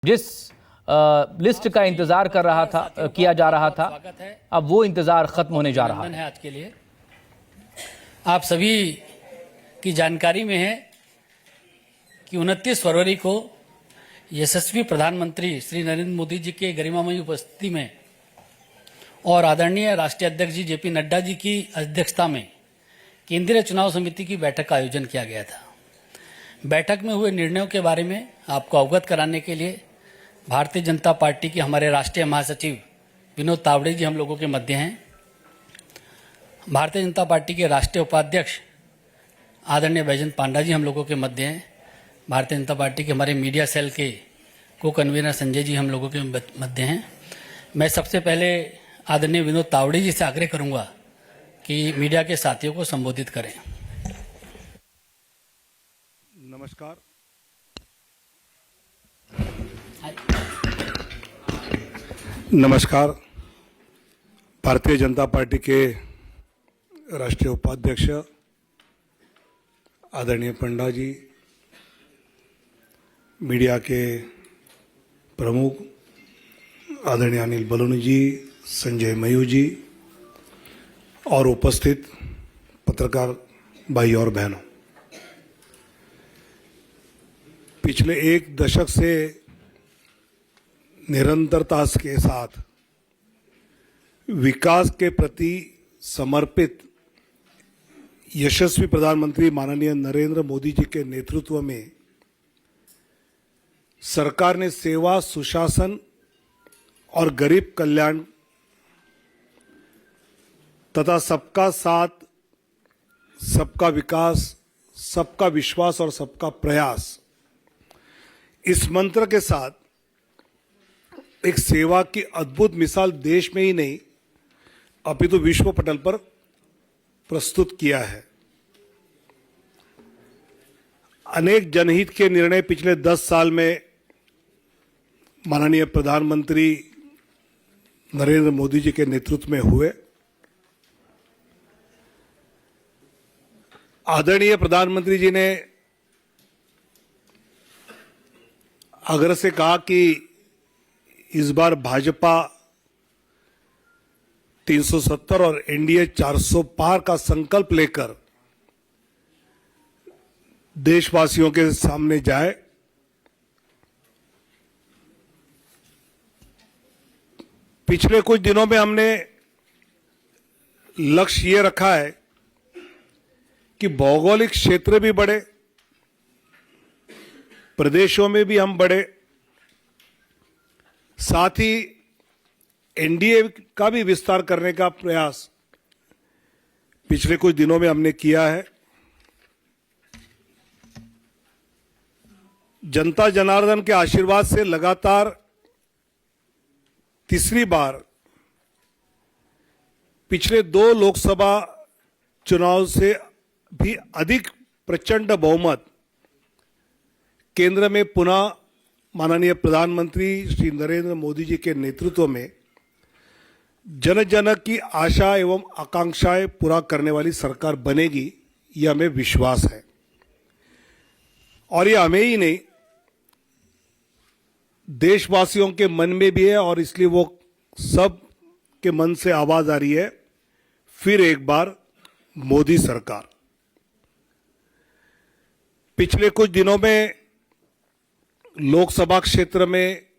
जिस लिस्ट का इंतजार कर रहा था किया जा रहा था, अब वो इंतजार खत्म होने जा रहा है। आज के लिए आप सभी की जानकारी में है कि 29 फरवरी को यशस्वी प्रधानमंत्री श्री नरेंद्र मोदी जी के गरिमामयी उपस्थिति में और आदरणीय राष्ट्रीय अध्यक्ष जी जेपी नड्डा जी की अध्यक्षता में केंद्रीय चुनाव समिति की बैठक का आयोजन किया गया था। बैठक में हुए निर्णयों के बारे में आपको अवगत कराने के लिए भारतीय जनता पार्टी के हमारे राष्ट्रीय महासचिव विनोद तावड़े जी हम लोगों के मध्य हैं। भारतीय जनता पार्टी के राष्ट्रीय उपाध्यक्ष आदरणीय बैजयंत पांडा जी हम लोगों के मध्य हैं। भारतीय जनता पार्टी के हमारे मीडिया सेल के को कन्वीनर संजय जी हम लोगों के मध्य हैं। मैं सबसे पहले आदरणीय विनोद तावड़े जी से आग्रह करूंगा कि मीडिया के साथियों को संबोधित करें। नमस्कार। नमस्कार। भारतीय जनता पार्टी के राष्ट्रीय उपाध्यक्ष आदरणीय पंडा जी, मीडिया के प्रमुख आदरणीय अनिल बलूनी जी, संजय मयूर जी और उपस्थित पत्रकार भाई और बहनों, पिछले एक दशक से निरंतरता के साथ विकास के प्रति समर्पित यशस्वी प्रधानमंत्री माननीय नरेंद्र मोदी जी के नेतृत्व में सरकार ने सेवा, सुशासन और गरीब कल्याण तथा सबका साथ, सबका विकास, सबका विश्वास और सबका प्रयास, इस मंत्र के साथ एक सेवा की अद्भुत मिसाल देश में ही नहीं अपितु विश्व पटल पर प्रस्तुत किया है। अनेक जनहित के निर्णय पिछले 10 साल में माननीय प्रधानमंत्री नरेंद्र मोदी जी के नेतृत्व में हुए। आदरणीय प्रधानमंत्री जी ने आग्रह से कहा कि इस बार भाजपा 370 और एनडीए 400 पार का संकल्प लेकर देशवासियों के सामने जाए। पिछले कुछ दिनों में हमने लक्ष्य ये रखा है कि भौगोलिक क्षेत्र भी बढ़े, प्रदेशों में भी हम बढ़े, साथ ही एनडीए का भी विस्तार करने का प्रयास पिछले कुछ दिनों में हमने किया है। जनता जनार्दन के आशीर्वाद से लगातार तीसरी बार पिछले 2 लोकसभा चुनाव से भी अधिक प्रचंड बहुमत केंद्र में पुनः माननीय प्रधानमंत्री श्री नरेंद्र मोदी जी के नेतृत्व में जन जन की आशा एवं आकांक्षाएं पूरा करने वाली सरकार बनेगी, यह हमें विश्वास है। और ये हमें ही नहीं, देशवासियों के मन में भी है और इसलिए वो सब के मन से आवाज आ रही है, फिर एक बार मोदी सरकार। पिछले कुछ दिनों में लोकसभा क्षेत्र में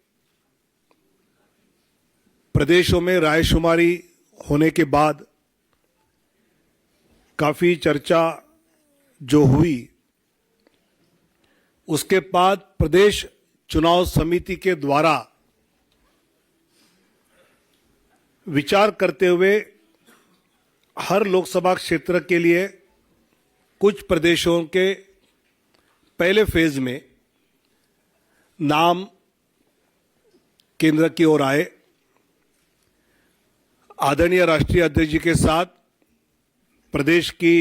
प्रदेशों में रायशुमारी होने के बाद काफी चर्चा जो हुई, उसके बाद प्रदेश चुनाव समिति के द्वारा विचार करते हुए हर लोकसभा क्षेत्र के लिए कुछ प्रदेशों के पहले फेज में नाम केंद्र की ओर आए। आदरणीय राष्ट्रीय अध्यक्ष जी के साथ प्रदेश की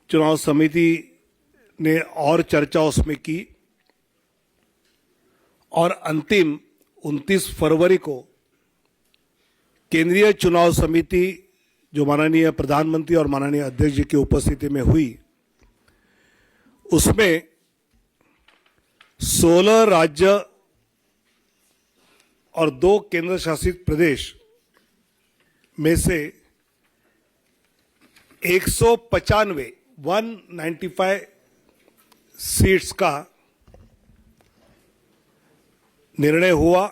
चुनाव समिति ने और चर्चा उसमें की और अंतिम 29 फरवरी को केंद्रीय चुनाव समिति जो माननीय प्रधानमंत्री और माननीय अध्यक्ष जी की उपस्थिति में हुई, उसमें 16 राज्य और 2 केंद्र शासित प्रदेश में से 195 सीट्स का निर्णय हुआ।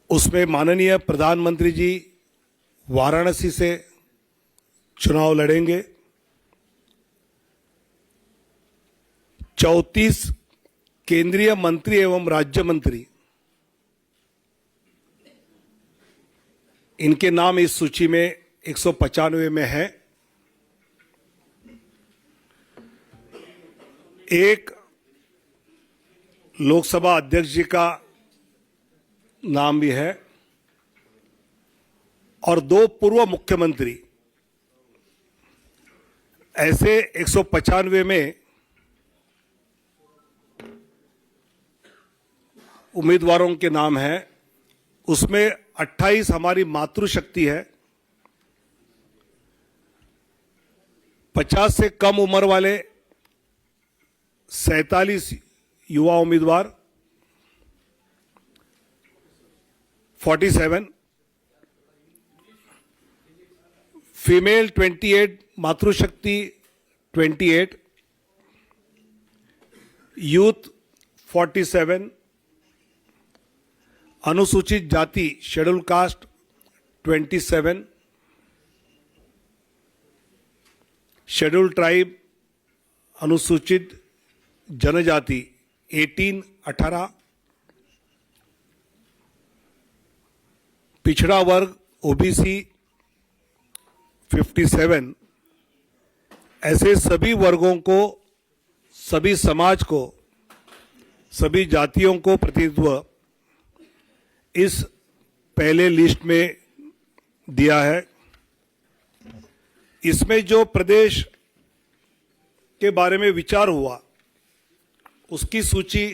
उसमें माननीय प्रधानमंत्री जी वाराणसी से चुनाव लड़ेंगे। 34 केंद्रीय मंत्री एवं राज्य मंत्री, इनके नाम इस सूची में 195 में है। एक लोकसभा अध्यक्ष जी का नाम भी है और 2 पूर्व मुख्यमंत्री। ऐसे 195 में उम्मीदवारों के नाम हैं। उसमें 28 हमारी मातृशक्ति है। 50 से कम उम्र वाले 47 युवा उम्मीदवार, 47 फीमेल 28, मातृशक्ति 28, यूथ 47, अनुसूचित जाति शेड्यूल कास्ट 27, शेड्यूल ट्राइब अनुसूचित जनजाति 18, पिछड़ा वर्ग ओबीसी 57। ऐसे सभी वर्गों को, सभी समाज को, सभी जातियों को प्रतिनिधित्व इस पहले लिस्ट में दिया है। इसमें जो प्रदेश के बारे में विचार हुआ उसकी सूची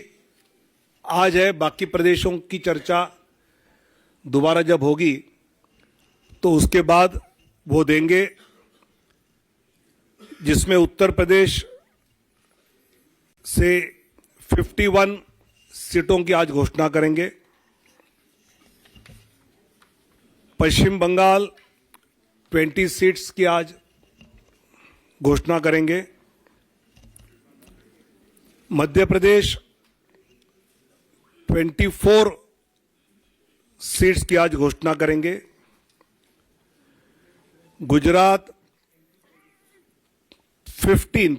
आज है। बाकी प्रदेशों की चर्चा दोबारा जब होगी तो उसके बाद वो देंगे, जिसमें उत्तर प्रदेश से 51 सीटों की आज घोषणा करेंगे। पश्चिम बंगाल 20 सीट्स की आज घोषणा करेंगे। मध्य प्रदेश 24 सीट्स की आज घोषणा करेंगे। गुजरात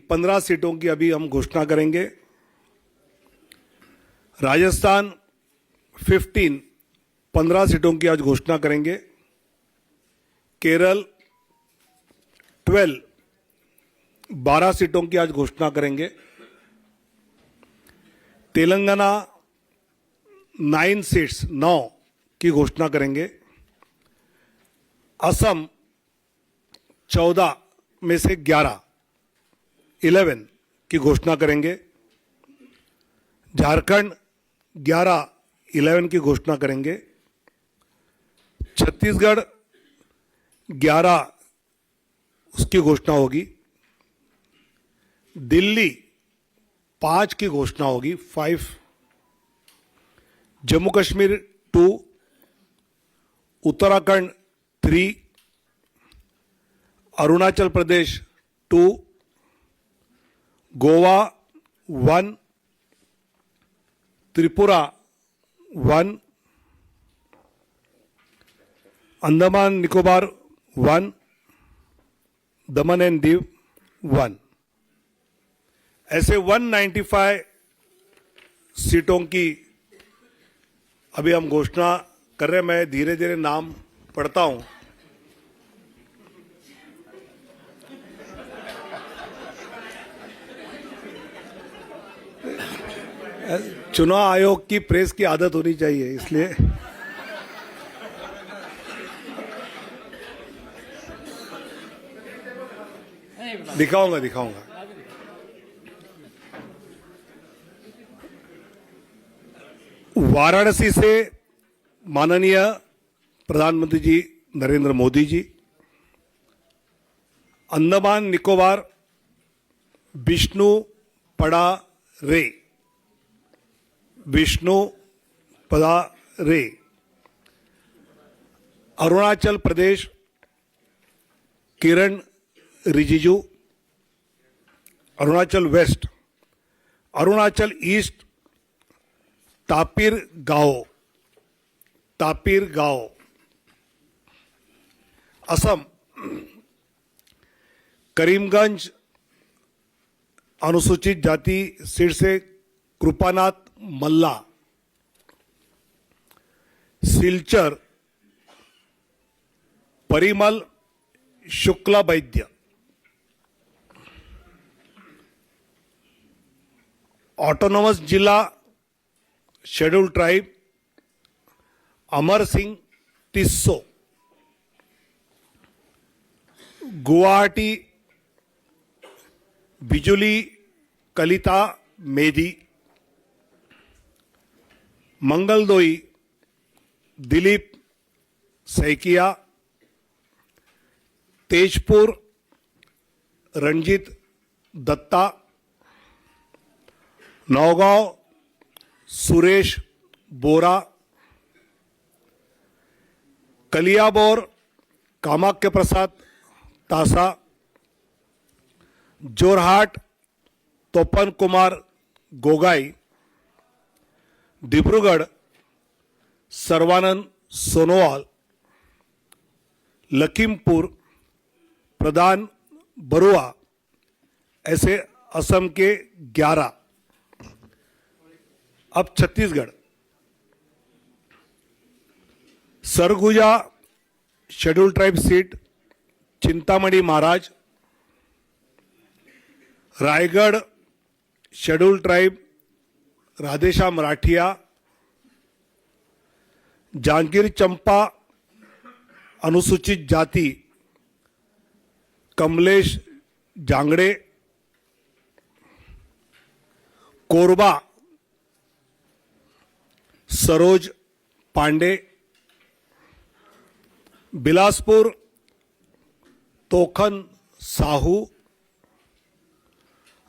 15 सीटों की अभी हम घोषणा करेंगे। राजस्थान 15 सीटों की आज घोषणा करेंगे। केरल 12 सीटों की आज घोषणा करेंगे। तेलंगाना 9 सीट्स 9 की घोषणा करेंगे। असम 14 में से 11 की घोषणा करेंगे। झारखंड 11 की घोषणा करेंगे। छत्तीसगढ़ 11 उसकी घोषणा होगी। दिल्ली 5 की घोषणा होगी, 5। जम्मू कश्मीर 2, उत्तराखंड 3, अरुणाचल प्रदेश 2, गोवा 1, त्रिपुरा 1, अंडमान निकोबार 1, दमन एंड दीव 1। ऐसे 195 सीटों की अभी हम घोषणा कर रहे हैं। मैं धीरे धीरे नाम पढ़ता हूं। चुनाव आयोग की प्रेस की आदत होनी चाहिए, इसलिए दिखाऊंगा। वाराणसी से माननीय प्रधानमंत्री जी नरेंद्र मोदी जी, अंडमान निकोबार विष्णु पड़ा रे, विष्णु पधारे। अरुणाचल प्रदेश किरण रिजिजू, अरुणाचल वेस्ट, अरुणाचल ईस्ट तापिर गाओ, असम करीमगंज अनुसूचित जाति सीट से कृपानाथ मल्ला, सिलचर परिमल शुक्ला वैद्य, ऑटोनोमस जिला शेड्यूल ट्राइब अमर सिंह टिस्सो, गुवाहाटी बिजुली कलिता मेदी, मंगलदोई दिलीप सैकिया, तेजपुर रंजीत दत्ता, नौगांव सुरेश बोरा, कलियाबोर कामाख्य प्रसाद तासा, जोरहाट तोपन कुमार गोगाई, डिब्रूगढ़ सर्वानंद सोनोवाल, लखीमपुर प्रधान बरुआ, ऐसे असम के 11। अब Chhattisgarh Surguja schedule tribe seat Chintamani Maharaj, Raigarh schedule tribe Radheshyam Rathiya, Janjgir Champa अनुसूचित जाति कमलेश जांगड़े, कोरबा सरोज पांडे, बिलासपुर तोखन साहू,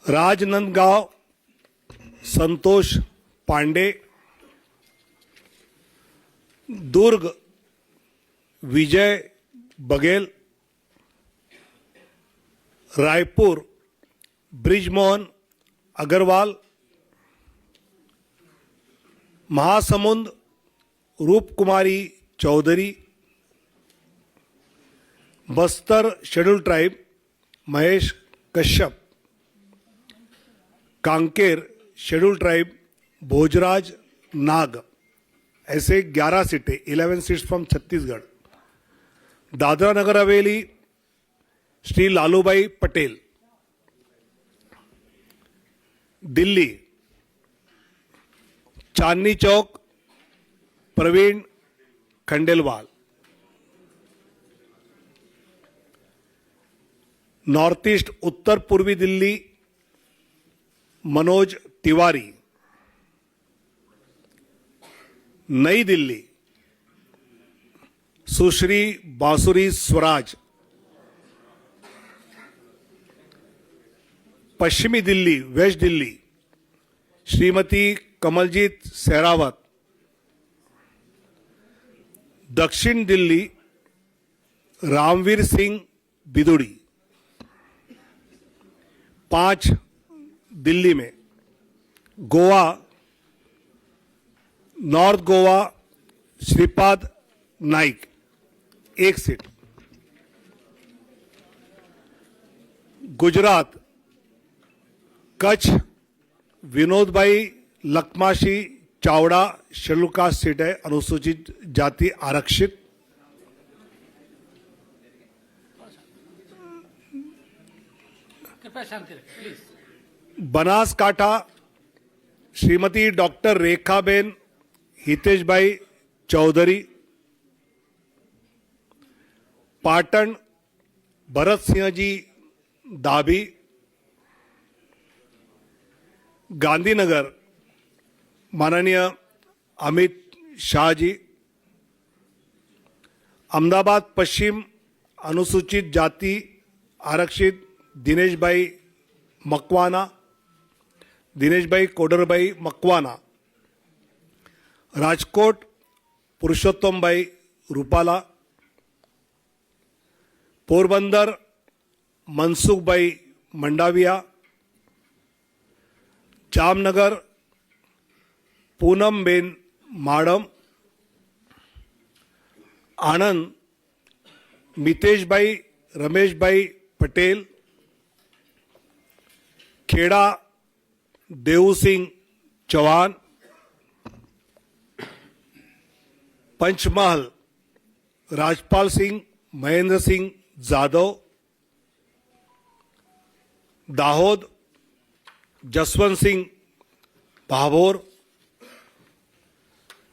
राजनांदगांव संतोष पांडे, दुर्ग Vijay Baghel, Raipur Brijmohan Agrawal, Mahasamund Roop Kumari Chaudhary, Bastar schedule tribe Mahesh Kashyap, Kanker schedule tribe Bhojraj Nag, ऐसे 11 सीटें, 11 seats from Chhattisgarh. Dadra Nagar Haveli Shri Lalubhai Patel, Delhi Chandni Chowk Praveen Khandelwal, north east Uttar Purvi Delhi Manoj Tiwari, नई दिल्ली सुश्री बांसुरी स्वराज, पश्चिमी दिल्ली वेस्ट दिल्ली श्रीमती कमलजीत सहरावत, दक्षिण दिल्ली रामवीर सिंह बिदुड़ी, 5 दिल्ली में गोवा नॉर्थ गोवा श्रीपाद नाइक 1 सीट, गुजरात कच्छ विनोद भाई लखमाशी चावड़ा शेड्यूल कास्ट सीट है, अनुसूचित जाति आरक्षित, कृपया शांति रखें प्लीज। बनासकांठा श्रीमती डॉक्टर रेखाबेन हितेश भाई चौधरी, पाटन भरत सिंह जी दाभी, गांधीनगर माननीय अमित शाह जी, अहमदाबाद पश्चिम अनुसूचित जाति आरक्षित दिनेश भाई मकवाना, दिनेश भाई कोडरभाई मकवाना, राजकोट पुरुषोत्तमभाई रूपाला, पोरबंदर मनसुखभाई मंडाविया, जामनगर पूनमबेन माडम, आनंद मितेशभाई रमेशभाई पटेल, खेड़ा देवसिंह चौहान, पंचमहल राजपाल सिंह महेंद्र सिंह जाधव, दाहोद जसवंत सिंह भाभोर,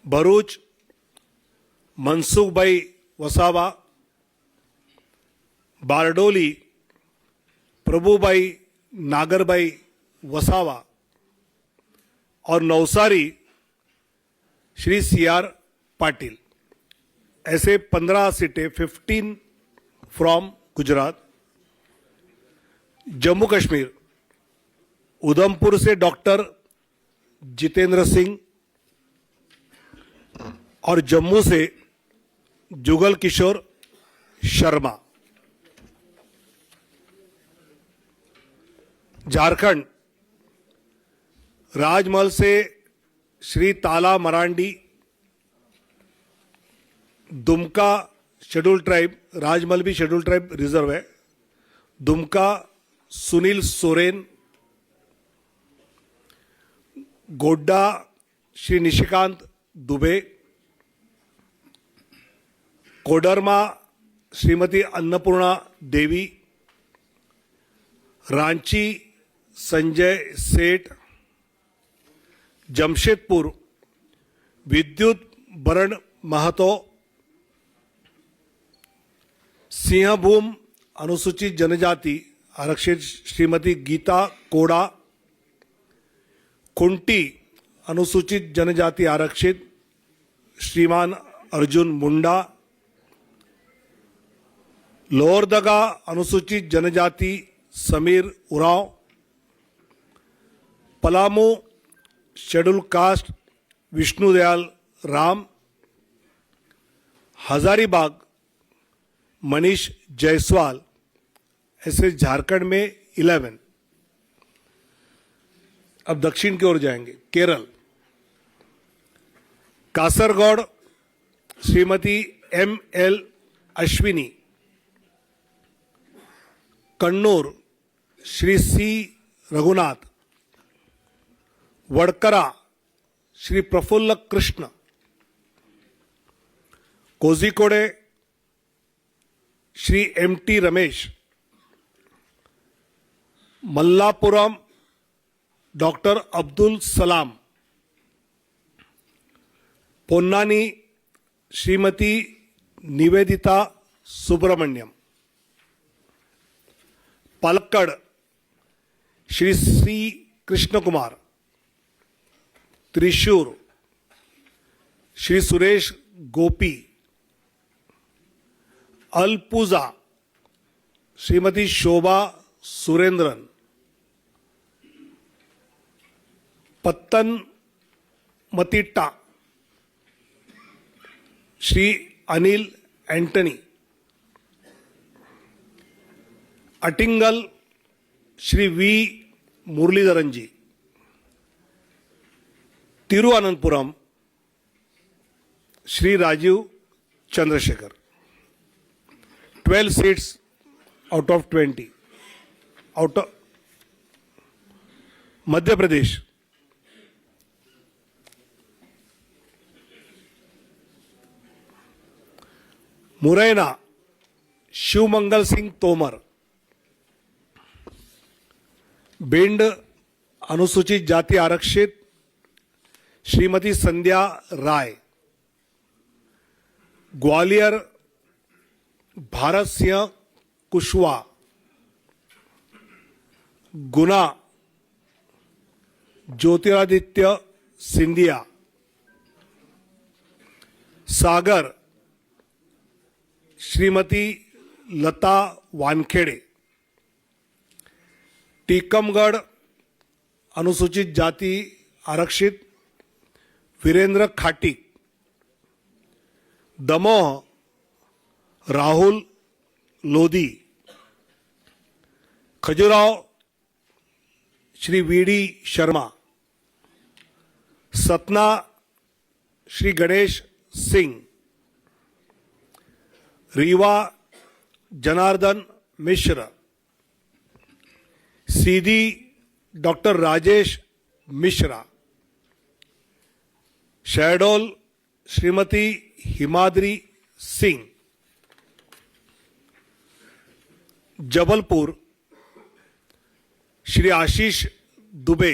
भरूच मनसुखभाई वसावा, बारडोली प्रभुभाई नागरभाई वसावा और नवसारी श्री CR पाटिल। ऐसे 15 सीटें 15 फ्रॉम गुजरात। जम्मू कश्मीर उधमपुर से डॉक्टर जितेंद्र सिंह और जम्मू से जुगल किशोर शर्मा। झारखंड राजमहल से श्री ताला मरांडी, दुमका शेड्यूल ट्राइब, राजमहल भी शेड्यूल ट्राइब रिजर्व है, दुमका सुनील सोरेन, गोड्डा श्री निशिकांत दुबे, कोडरमा श्रीमती अन्नपूर्णा देवी, रांची संजय सेठ, जमशेदपुर विद्युत बरण महतो, सिंहभूम अनुसूचित जनजाति आरक्षित श्रीमती गीता कोड़ा, खुंटी अनुसूचित जनजाति आरक्षित श्रीमान अर्जुन मुंडा, लोहरदगा अनुसूचित जनजाति समीर उरांव, पलामू शेड्यूल कास्ट विष्णुदयाल राम, हजारीबाग मनीष जायसवाल। ऐसे झारखंड में 11। अब दक्षिण की ओर जाएंगे। Kerala Kasaragod Shrimati ML Ashwini, Kannur Shri C Raghunath, Vadakara Shri Prafulla Krishna, Kozhikode Shri MT Ramesh, Malappuram doctor Abdul Salam, Ponnani Shrimati Nivedita Subramaniam, Palakkad Shri C Krishna Kumar, Thrissur Shri Suresh Gopi, Alappuzha Shrimati Shobha Surendran, Pathanamthitta Shri Anil Antony, Attingal Shri V Muraleedharan ji, Thiruvananthapuram Shri Rajeev Chandrasekhar. 12 seats out of 20। Out of Madhya Pradesh Morena Shivmangal Singh Tomar, Bhind अनुसूचित जाति आरक्षित श्रीमती संध्या राय, ग्वालियर भारत सिंह कुशवाहा, गुना ज्योतिरादित्य सिंधिया, सागर श्रीमती लता वानखेड़े, टीकमगढ़ अनुसूचित जाति आरक्षित वीरेंद्र खाटिक, दमोह राहुल लोधी, खजुराहो श्री वीडी शर्मा, सतना श्री गणेश सिंह, रीवा जनार्दन मिश्र, सीधी डॉक्टर राजेश मिश्रा, शहडोल श्रीमती हिमाद्री सिंह, जबलपुर श्री आशीष दुबे,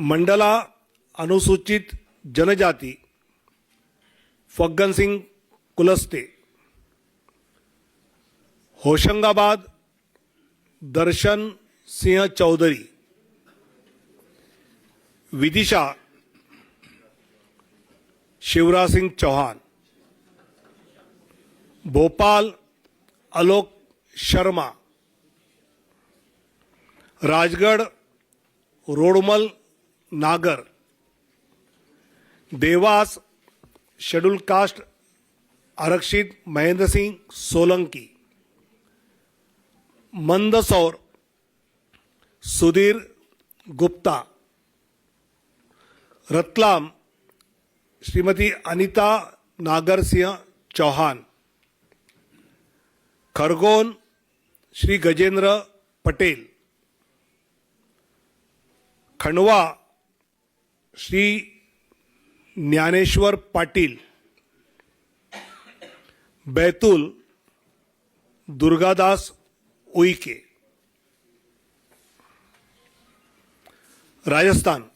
मंडला अनुसूचित जनजाति फग्गन सिंह कुलस्ते, होशंगाबाद दर्शन सिंह चौधरी, विदिशा शिवराज सिंह चौहान, भोपाल आलोक शर्मा, राजगढ़ रोडमल नागर, देवास शेड्यूल कास्ट आरक्षित महेंद्र सिंह सोलंकी, मंदसौर सुधीर गुप्ता, रतलाम श्रीमती अनिता नागर सिंह चौहान, खरगोन श्री गजेंद्र पटेल, खंडवा श्री ज्ञानेश्वर पाटिल, बैतूल दुर्गादास उइके, राजस्थान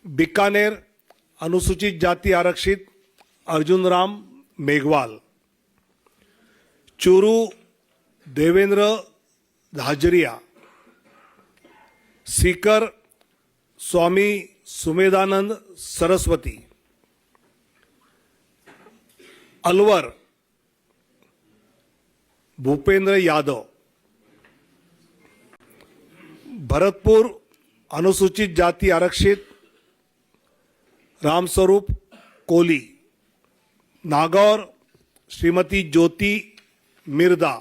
बीकानेर अनुसूचित जाति आरक्षित अर्जुन राम मेघवाल, चूरू देवेंद्र धाजरिया, सीकर स्वामी सुमेधानंद सरस्वती, अलवर भूपेंद्र यादव, भरतपुर अनुसूचित जाति आरक्षित Ramswaroop Koli, Nagaur Shrimati Jyoti Mirdha,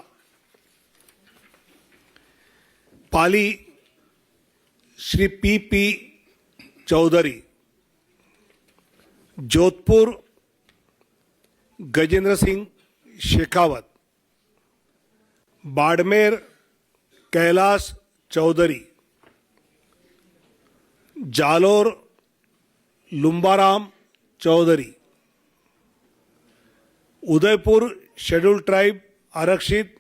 Pali Shri P Chaudhary, Jodhpur Gajendra Singh Shekhawat, Barmer Kailash Chaudhary, Jalore Lumbaram Chaudhary, Udaipur schedule tribe आरक्षित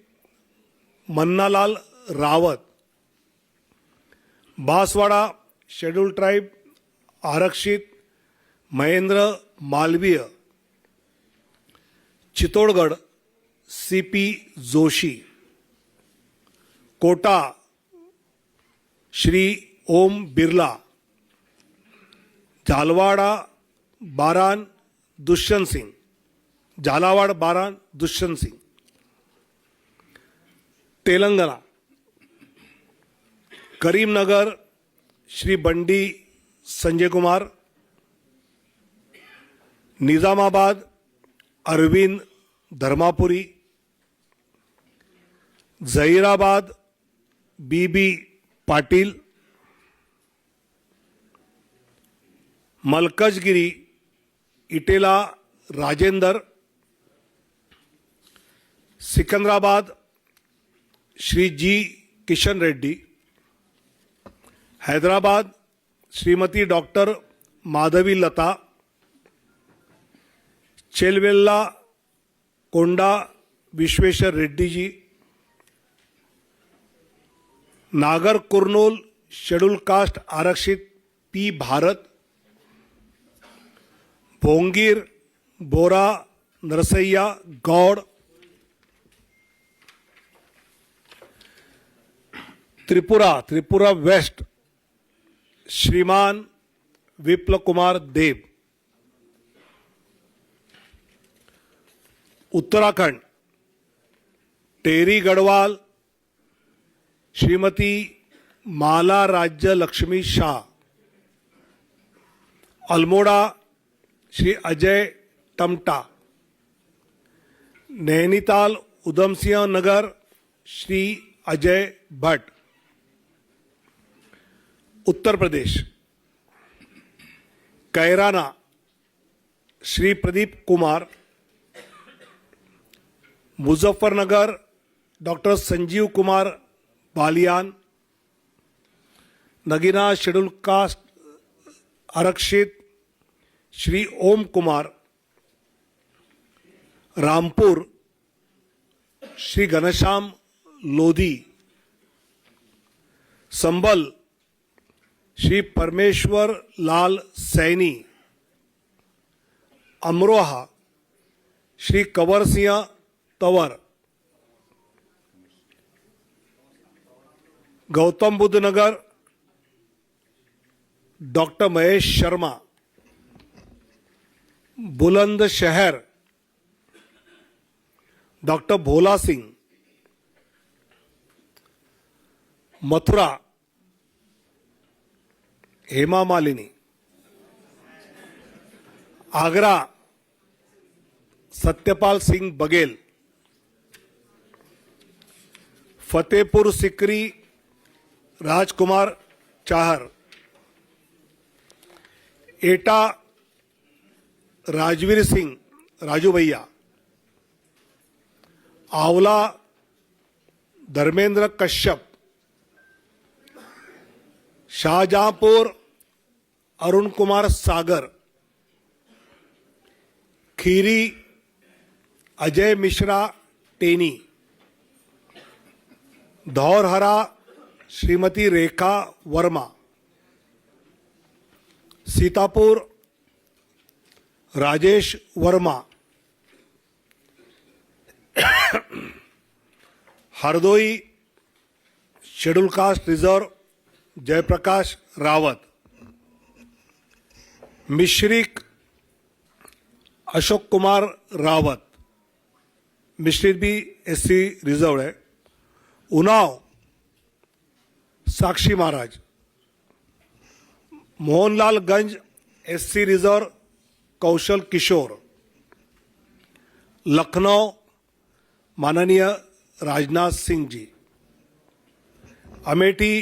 मन्नालाल रावत, बांसवाड़ा शेड्यूल ट्राइब आरक्षित Mahendra Malviya, Chittorgarh CP Joshi, Kota Shri Om Birla, Jhalawar Baran Dushyant Singh, Jhalawar Baran Dushyant Singh, Telangana Karimnagar Shri Bandi Sanjay Kumar, Nizamabad Arvind Dharmapuri, Zaheerabad BB Patil, Malkajgiri Etela Rajender, Secunderabad Shri G Kishan Reddy, Hyderabad Shrimati doctor Madhavi लता, चेलवेल्ला कोंडा विश्वेश्वर रेड्डी जी, नागर कुर्नूल शेड्यूल कास्ट आरक्षित पी भारत, भोंगीर बोरा नरसैया गौड़, त्रिपुरा वेस्ट श्रीमान विप्लव कुमार देव, उत्तराखंड टेरी Garhwal Shrimati Mala Rajya Lakshmi Shah, Almora Shri Ajay Tamta, Nainital Udham Singh Nagar Shri Ajay Bhatt, Uttar Pradesh Kairana Shri Pradeep Kumar, Muzaffarnagar doctor Sanjeev Kumar Balyan, Nagina schedule caste आरक्षित श्री ओम Kumar, Rampur Shri Ghanshyam Lodhi, Sambhal Shri Parmeshwar Lal Saini, Amroha Shri Kanwar Singh Tanwar, Gautam Buddha Nagar doctor Mahesh Sharma, Bulandshahr doctor Bhola Singh, Mathura Hema Malini, Agra Satyapal Singh Baghel, Fatehpur Sikri Rajkumar Chahar, Etah Rajveer Singh Raju Bhaiya, Aonla Dharmendra Kashyap, Shahjahanpur Arun Kumar Sagar, Kheri Ajay Mishra Teni, Dhaurahra Shrimati Rekha Verma, Sitapur Rajesh Verma, Hardoi schedule caste reserve Jaiprakash Rawat, Misrikh Ashok Kumar Rawat, Misrikh भी एससी रिजर्व है, उन्नाव साक्षी महाराज, मोहनलालगंज एससी रिजर्व कौशल किशोर, लखनऊ माननीय राजनाथ सिंह जी, अमेठी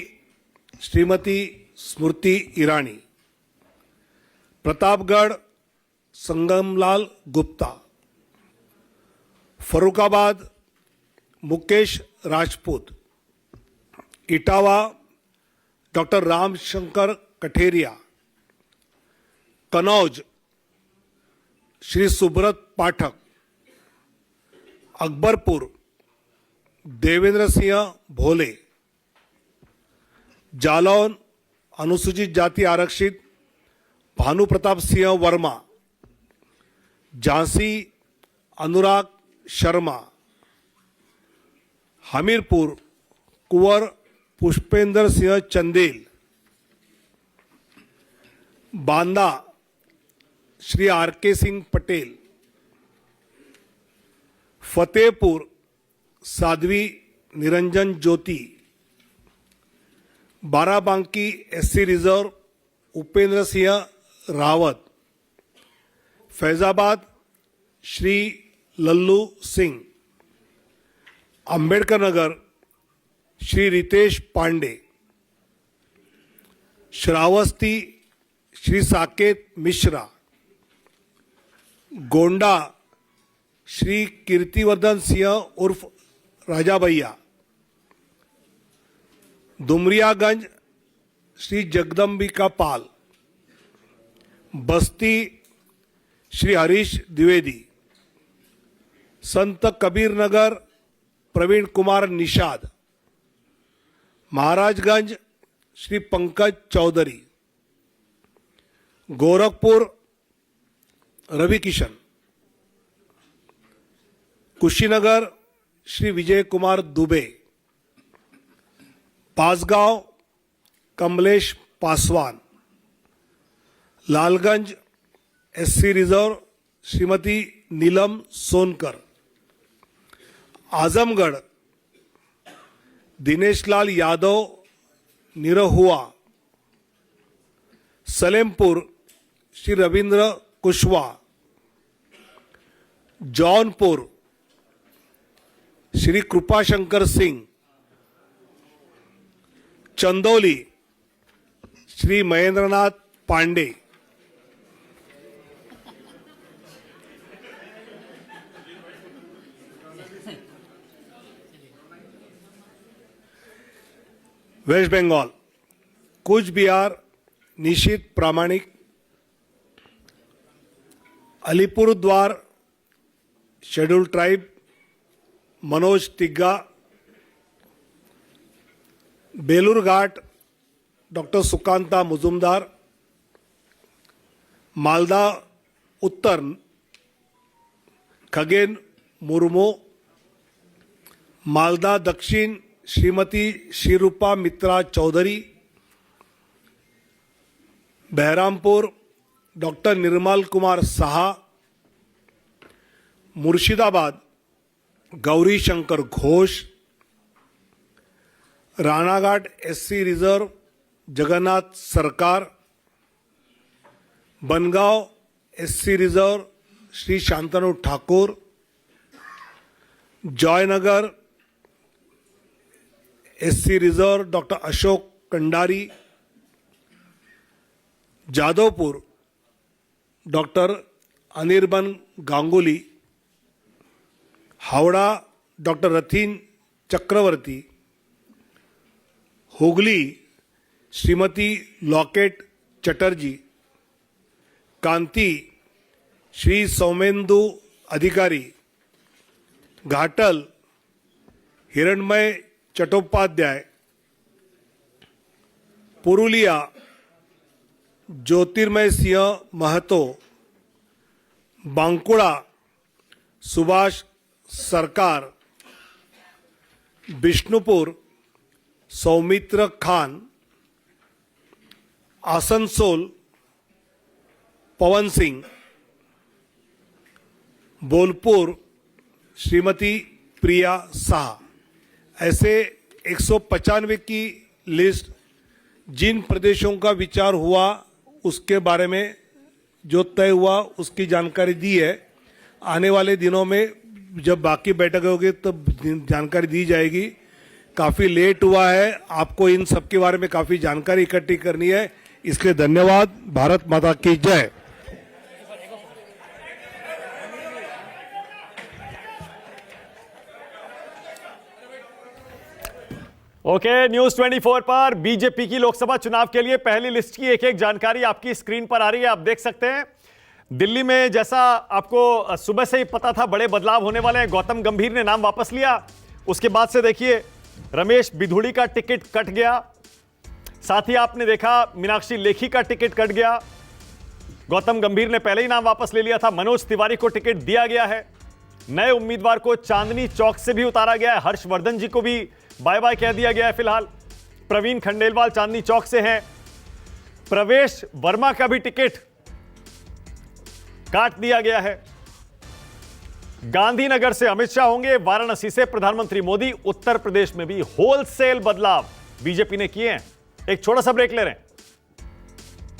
श्रीमती स्मृति ईरानी, प्रतापगढ़ संगमलाल गुप्ता, फरुखाबाद मुकेश राजपूत, इटावा डॉक्टर रामशंकर कठेरिया, कनौज श्री सुब्रत पाठक, अकबरपुर देवेंद्र सिंह भोले, जालौन अनुसूचित जाति आरक्षित भानु प्रताप सिंह वर्मा, झांसी अनुराग शर्मा, हमीरपुर कुंवर पुष्पेंद्र सिंह चंदेल, बांदा श्री आर के सिंह पटेल, फतेहपुर साध्वी निरंजन ज्योति, बाराबांकी एससी रिजर्व उपेंद्र सिंह रावत, फैजाबाद श्री लल्लू सिंह, अंबेडकर नगर श्री रितेश पांडे, श्रावस्ती श्री साकेत मिश्रा, गोंडा श्री कीर्तिवर्धन सिंह उर्फ राजा भैया, दुमरियागंज श्री जगदम्बिका पाल, बस्ती Shri Harish Dwivedi, Sant Kabir Nagar Praveen Kumar Nishad, Maharajganj Shri Pankaj Chaudhary, Gorakhpur Ravi Kishan, Kushinagar Shri Vijay Kumar Dubey, Bansgaon Kamlesh Paswan, Lalganj SC reserve Shrimati Neelam Sonkar, Azamgarh Dinesh Lal Yadav Nirahua, Salempur Shri Ravindra Kushwaha, Jaunpur Shri Kripashankar Singh, Chandauli Shri Mahendranath Pandey, West Bengal Cooch Behar Nisith Pramanik, Alipurduar scheduled tribe Manoj Tigga, Balurghat doctor Sukanta Majumdar, Malda Uttar Khagen Murmu, Malda Dakshin Shrimati Shrirupa मित्रा Chowdhury, Baharampur doctor Nirmal Kumar Saha, Murshidabad Gouri Shankar Ghosh, Ranaghat SC reserve Jagannath Sarkar, Bangaon SC reserve Shri Shantanu Thakur, Jaynagar SC reserve doctor Ashok Kandari, Jadavpur doctor Anirban Ganguly, Howrah doctor Rathin Chakraborty, Hooghly Shrimati Locket Chatterjee, Kanthi Shri Soumendu Adhikari, Ghatal हिरणमय चट्टोपाध्याय, पुरुलिया ज्योतिर्मय सिंह महतो, बांकुड़ा सुभाष सरकार, बिष्णुपुर सौमित्र खान, आसनसोल पवन सिंह, बोलपुर श्रीमती प्रिया साहा। ऐसे 195 की लिस्ट जिन प्रदेशों का विचार हुआ उसके बारे में जो तय हुआ उसकी जानकारी दी है। आने वाले दिनों में जब बाकी बैठक होगी तब जानकारी दी जाएगी। काफ़ी लेट हुआ है, आपको इन सब के बारे में काफ़ी जानकारी इकट्ठी करनी है, इसलिए धन्यवाद। भारत माता की जय। ओके, न्यूज 24 पर बीजेपी की लोकसभा चुनाव के लिए पहली लिस्ट की एक एक जानकारी आपकी स्क्रीन पर आ रही है, आप देख सकते हैं। दिल्ली में जैसा आपको सुबह से ही पता था बड़े बदलाव होने वाले हैं, गौतम गंभीर ने नाम वापस लिया। उसके बाद से देखिए रमेश बिधूड़ी का टिकट कट गया, साथ ही आपने देखा मीनाक्षी लेखी का टिकट कट गया। गौतम गंभीर ने पहले ही नाम वापस ले लिया था। मनोज तिवारी को टिकट दिया गया है। नए उम्मीदवार को चांदनी चौक से भी उतारा गया है। हर्षवर्धन जी को भी बाय बाय कह दिया गया है। फिलहाल प्रवीण खंडेलवाल चांदनी चौक से हैं। प्रवेश वर्मा का भी टिकट काट दिया गया है। गांधीनगर से अमित शाह होंगे, वाराणसी से प्रधानमंत्री मोदी। उत्तर प्रदेश में भी होलसेल बदलाव बीजेपी ने किए हैं। एक छोटा सा ब्रेक ले रहे हैं।